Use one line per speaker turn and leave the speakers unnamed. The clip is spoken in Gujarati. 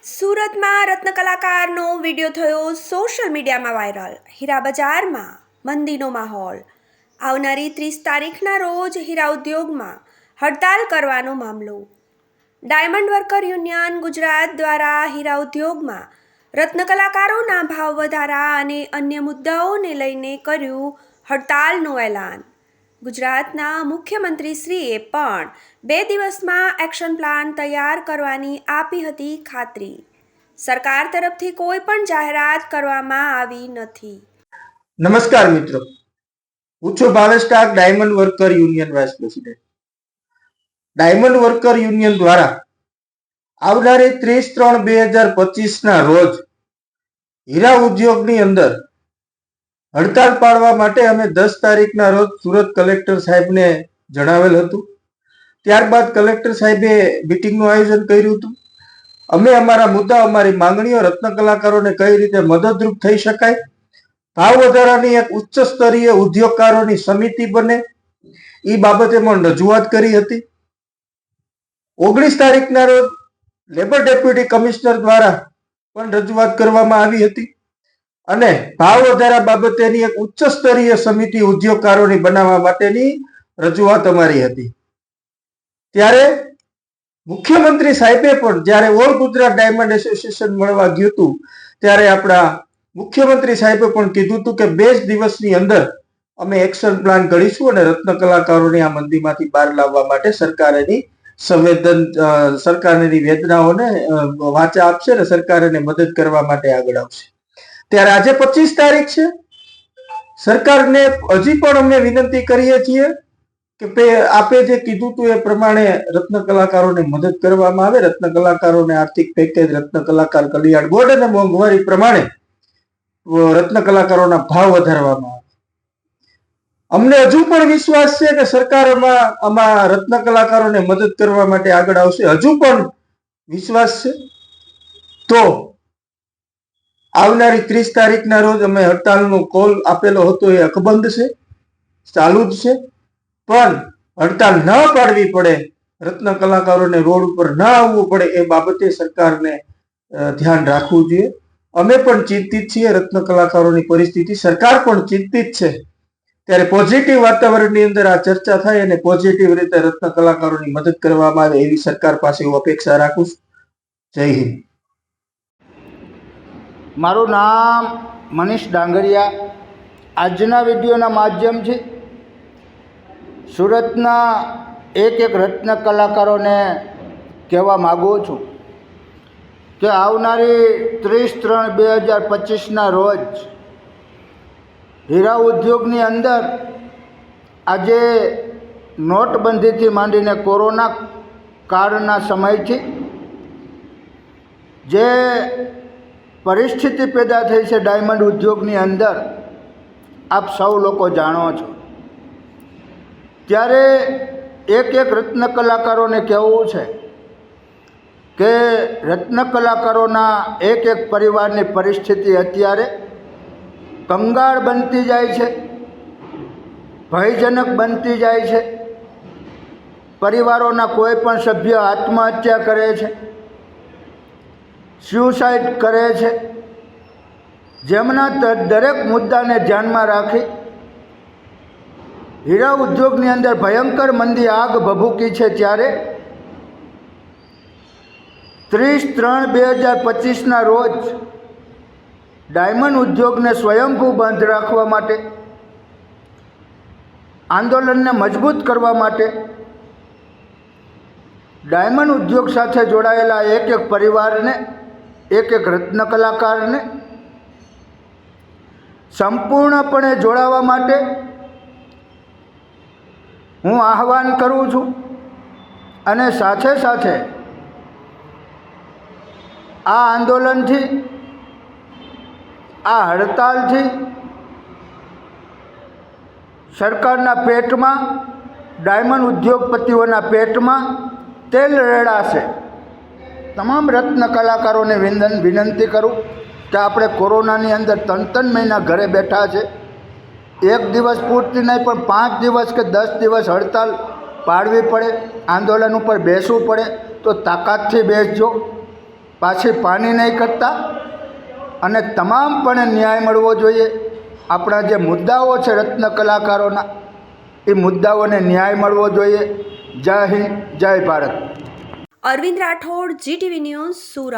સુરતમાં રત્ન કલાકારનો વિડીયો થયો સોશિયલ મીડિયામાં વાયરલ. હીરા બજારમાં મંદીનો માહોલ. આવનારી 30 તારીખના રોજ હીરા ઉદ્યોગમાં હડતાલ કરવાનો મામલો. ડાયમંડ વર્કર યુનિયન ગુજરાત દ્વારા હીરા ઉદ્યોગમાં રત્ન કલાકારોના ભાવ વધારા અને અન્ય મુદ્દાઓને લઈને કર્યું હડતાલનું એલાન. ગુજરાતના મુખ્યમંત્રીશ્રીએ પણ 2 દિવસમાં એક્શન પ્લાન તૈયાર કરવાની આપી હતી ખાતરી. સરકાર તરફથી કોઈ પણ જાહેરાત કરવામાં આવી નથી.
નમસ્કાર મિત્રો, હું છું Bhavesh Tak, diamond worker union vice president. Diamond worker union દ્વારા આવનારી 30/3/2025 ના રોજ હીરા ઉદ્યોગની અંદર હડતાલ પાડવા માટે અમે 10 તારીખના રોજ સુરત કલેક્ટર સાહેબને જણાવેલ હતું. ત્યારબાદ કલેક્ટર સાહેબે મિટિંગનું આયોજન કર્યું હતું. અમે અમારા મુદ્દા, અમારી માંગણીઓ, રત્ન કલાકારોને કઈ રીતે મદદરૂપ થઈ શકાય, ભાવ વધારાની એક ઉચ્ચ સ્તરીય ઉદ્યોગકારોની સમિતિ બને, એ બાબતે પણ રજૂઆત કરી હતી. 19 તારીખના રોજ લેબર ડેપ્યુટી કમિશનર દ્વારા પણ રજૂઆત કરવામાં આવી હતી અને ભાવ વધારા બાબતેની એક ઉચ્ચ સ્તરીય સમિતિ ઉદ્યોગકારોની બનાવવા માટેની રજૂઆત અમારી હતી. ત્યારે મુખ્યમંત્રી સાહેબે પણ જ્યારે ઓલ ગુજરાત ડાયમંડ એસોસિએશન મળવા ગયું હતું ત્યારે આપણા મુખ્યમંત્રી સાહેબે પણ કીધું હતું કે 2 દિવસની અંદર અમે એક્શન પ્લાન ઘડીશું અને રત્ન કલાકારોની આ મંદીમાંથી બહાર લાવવા માટે સરકારની વેદનાઓને વાચા આપશે અને સરકાર એને મદદ કરવા માટે આગળ આવશે. ત્યારે આજે 25 તારીખ છે. સરકારને હજી પણ અમે વિનંતી કરીએ છીએ કે આપે જે કીધું હતું એ પ્રમાણે રત્ન કલાકારોને મદદ કરવામાં આવે. રત્ન કલાકારોને આર્થિક પેકેજ, રત્ન કલાકાર કલ્યાણ બોર્ડ અને મોંઘવારી પ્રમાણે રત્ન કલાકારોના ભાવ વધારવામાં આવે. અમને હજુ પણ વિશ્વાસ છે કે સરકાર આમાં રત્ન કલાકારોને મદદ કરવા માટે આગળ આવશે. હજુ પણ વિશ્વાસ છે. તો આવનારી 30 તારીખના રોજ અમે હડતાલનો કોલ આપેલો હતો, એ અકબંધ છે, ચાલુ જ છે. પણ હડતાલ ન પાડવી પડે, રત્ન કલાકારોને રોડ ઉપર ન આવવું પડે, એ બાબતે સરકારને ધ્યાન રાખવું જોઈએ. અમે પણ ચિંતિત છીએ રત્ન કલાકારોની પરિસ્થિતિ, સરકાર પણ ચિંતિત છે. ત્યારે પોઝિટિવ વાતાવરણની અંદર આ ચર્ચા થાય અને પોઝિટિવ રીતે રત્ન કલાકારોની મદદ કરવામાં આવે એવી સરકાર પાસે હું અપેક્ષા રાખું છું. જય હિન્દ.
મારું નામ મનીષ ડાંગરિયા. આજના વિડીયોના માધ્યમથી સુરતના એક રત્ન કલાકારોને કહેવા માગું છું કે આવનારી 30/3/2025ના રોજ હીરા ઉદ્યોગની અંદર આજે નોટબંધીથી માંડીને કોરોના કાળના સમયથી જે પરિસ્થિતિ પેદા થઈ છે ડાયમંડ ઉદ્યોગની અંદર, આપ સૌ લોકો જાણો છો. ત્યારે એક રત્ન કલાકારોને કહેવું છે કે રત્ન કલાકારોના એક પરિવારની પરિસ્થિતિ અત્યારે કંગાળ બનતી જાય છે, ભયજનક બનતી જાય છે. પરિવારોના કોઈ પણ સભ્ય આત્મહત્યા કરે છે, સ્યુસાઇડ કરે છે. જેમના દરેક મુદ્દાને ધ્યાનમાં રાખી હીરા ઉદ્યોગની અંદર ભયંકર મંદી આગ ભભૂકી છે. ત્યારે 30/3/2025ના રોજ ડાયમંડ ઉદ્યોગને સ્વયંભૂ બંધ રાખવા માટે, આંદોલનને મજબૂત કરવા માટે ડાયમંડ ઉદ્યોગ સાથે જોડાયેલા એક પરિવારને, એક રત્ન કલાકારને સંપૂર્ણપણે જોડાવા માટે હું આહ્વાન કરું છું. અને સાથે સાથે આ આંદોલનથી, આ હડતાલથી સરકારના પેટમાં, ડાયમંડ ઉદ્યોગપતિઓના પેટમાં તેલ રેડાશે. તમામ રત્ન કલાકારોને વિનંતી કરું કે આપણે કોરોનાની અંદર 3 મહિના ઘરે બેઠા છે. 1 દિવસ પૂરતી નહીં પણ 5 દિવસ કે 10 દિવસ હડતાલ પાડવી પડે, આંદોલન ઉપર બેસવું પડે તો તાકાતથી બેસજો. પાછી પાની નહીં કરતા અને તમામપણે ન્યાય મળવો જોઈએ. આપણા જે મુદ્દાઓ છે રત્ન કલાકારોના, એ મુદ્દાઓને ન્યાય મળવો જોઈએ. જય હિન્દ, જય ભારત.
Arvind Rathod, GTV news, Surat.